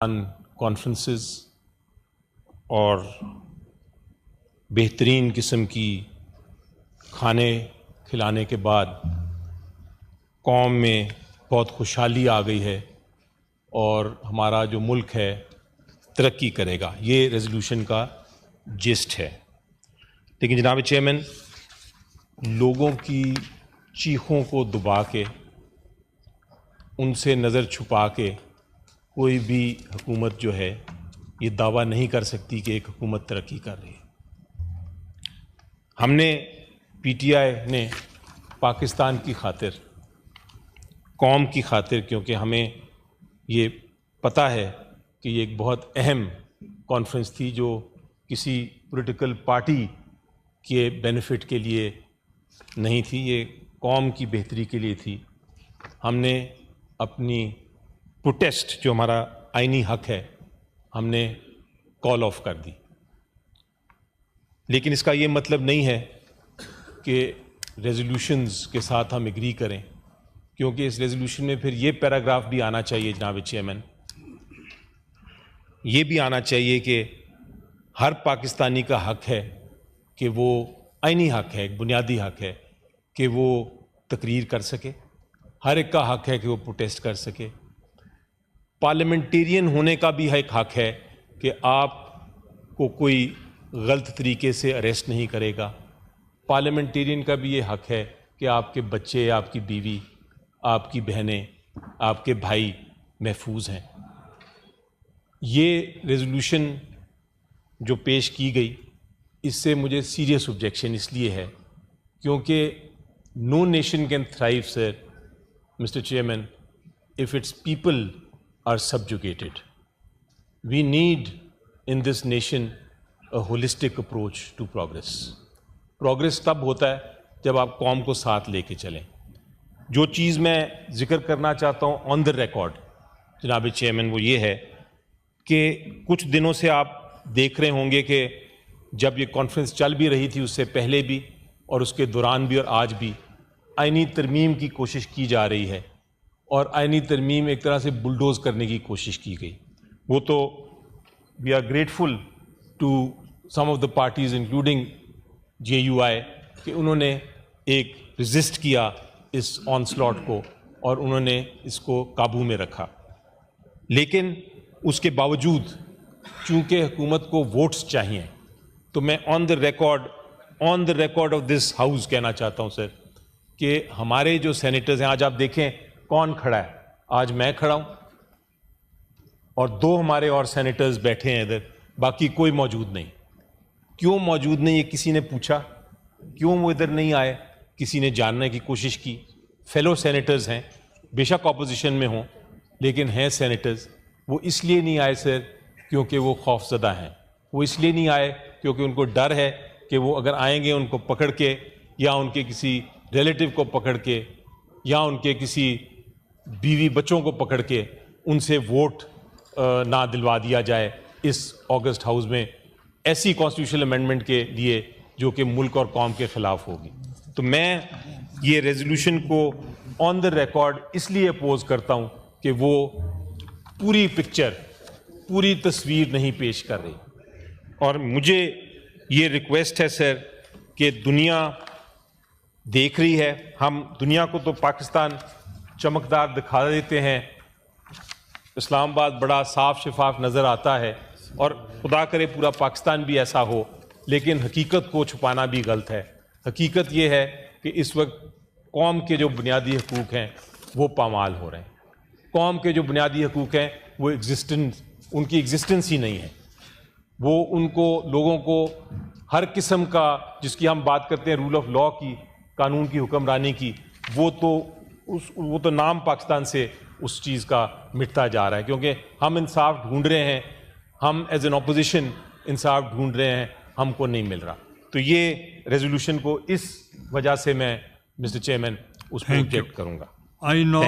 Conferences और बेहतरीन किस्म की खाने खिलाने के बाद कौम में बहुत खुशहाली आ गई है और हमारा जो मुल्क है तरक्की करेगा। ये रेजोल्यूशन का जिस्ट है। लेकिन जनाब चेयरमैन, लोगों की चीखों को दबा के, उनसे नज़र छुपा के कोई भी हुकूमत जो है ये दावा नहीं कर सकती कि एक हुकूमत तरक्की कर रही है। हमने पीटीआई ने पाकिस्तान की खातिर, कौम की खातिर, क्योंकि हमें ये पता है कि ये एक बहुत अहम कॉन्फ्रेंस थी जो किसी पॉलिटिकल पार्टी के बेनिफिट के लिए नहीं थी, ये कौम की बेहतरी के लिए थी। हमने अपनी प्रोटेस्ट, जो हमारा आईनी हक है, हमने कॉल ऑफ कर दी। लेकिन इसका ये मतलब नहीं है कि रेजोल्यूशंस के साथ हम एग्री करें, क्योंकि इस रेजोल्यूशन में फिर ये पैराग्राफ भी आना चाहिए जनाब चेयरमैन, ये भी आना चाहिए कि हर पाकिस्तानी का हक है कि वो, आईनी हक है, एक बुनियादी हक है कि वो तकरीर कर सके। हर एक का हक है कि वो प्रोटेस्ट कर सके। पार्लियामेंटेरियन होने का भी एक हक है कि आपको कोई गलत तरीके से अरेस्ट नहीं करेगा। पार्लियामेंटेरियन का भी ये हक है कि आपके बच्चे, आपकी बीवी, आपकी बहनें, आपके भाई महफूज हैं। ये रेजोल्यूशन जो पेश की गई, इससे मुझे सीरियस ऑब्जेक्शन इसलिए है क्योंकि no nation can thrive, sir, mister chairman, if its people are subjugated. We need in this nation a holistic approach to progress. Progress तब होता है जब आप कौम को साथ लेके चलें। जो चीज़ मैं जिक्र करना चाहता हूँ ऑन द रिकॉर्ड जनाब चेयरमैन, वो ये है कि कुछ दिनों से आप देख रहे होंगे कि जब ये कॉन्फ्रेंस चल भी रही थी, उससे पहले भी और उसके दौरान भी और आज भी आईनी तरमीम की कोशिश की जा रही है और आईनी तरमीम एक तरह से बुलडोज़ करने की कोशिश की गई। वो तो we are grateful to some of the parties including JUI कि उन्होंने एक रेजिस्ट किया इस ऑनस्लॉट को और उन्होंने इसको काबू में रखा। लेकिन उसके बावजूद चूँकि हुकूमत को वोट्स चाहिए, तो मैं on the record of this house कहना चाहता हूँ सर कि हमारे जो सेनेटर्स हैं, आज आप देखें कौन खड़ा है। आज मैं खड़ा हूं और दो हमारे और सेनेटर्स बैठे हैं इधर, बाकी कोई मौजूद नहीं। क्यों मौजूद नहीं, ये किसी ने पूछा? क्यों वो इधर नहीं आए? किसी ने जानने की कोशिश की? फेलो सेनेटर्स हैं, बेशक ऑपोजिशन में हों, लेकिन हैं सेनेटर्स। वो इसलिए नहीं आए सर क्योंकि वो खौफजदा हैं। वो इसलिए नहीं आए क्योंकि उनको डर है कि वो अगर आएंगे उनको पकड़ के, या उनके किसी रिलेटिव को पकड़ के, या उनके किसी बीवी बच्चों को पकड़ के उनसे वोट ना दिलवा दिया जाए इस ऑगस्ट हाउस में ऐसी कॉन्स्टिट्यूशनल अमेंडमेंट के लिए जो कि मुल्क और कौम के ख़िलाफ़ होगी। तो मैं ये रेजोल्यूशन को ऑन द रिकॉर्ड इसलिए अपोज करता हूँ कि वो पूरी पिक्चर, पूरी तस्वीर नहीं पेश कर रही। और मुझे ये रिक्वेस्ट है सर कि दुनिया देख रही है, हम दुनिया को तो पाकिस्तान चमकदार दिखा देते हैं, इस्लामाबाद बड़ा साफ शफाफ नज़र आता है और खुदा करे पूरा पाकिस्तान भी ऐसा हो, लेकिन हकीकत को छुपाना भी गलत है। हकीकत ये है कि इस वक्त कौम के जो बुनियादी हकूक़ हैं वो पामाल हो रहे हैं। कौम के जो बुनियादी हकूक़ हैं वो उनकी एग्जिस्टेंस ही नहीं है। वो उनको, लोगों को हर किस्म का, जिसकी हम बात करते हैं रूल ऑफ लॉ की, कानून की हुक्मरानी की, वो तो नाम पाकिस्तान से उस चीज़ का मिटता जा रहा है, क्योंकि हम इंसाफ ढूंढ रहे हैं, हम एज एन ऑपोजिशन इंसाफ ढूंढ रहे हैं, हमको नहीं मिल रहा। तो ये रेजोल्यूशन को इस वजह से मैं मिस्टर चेयरमैन उस पर ऑब्जेक्ट करूँगा। I know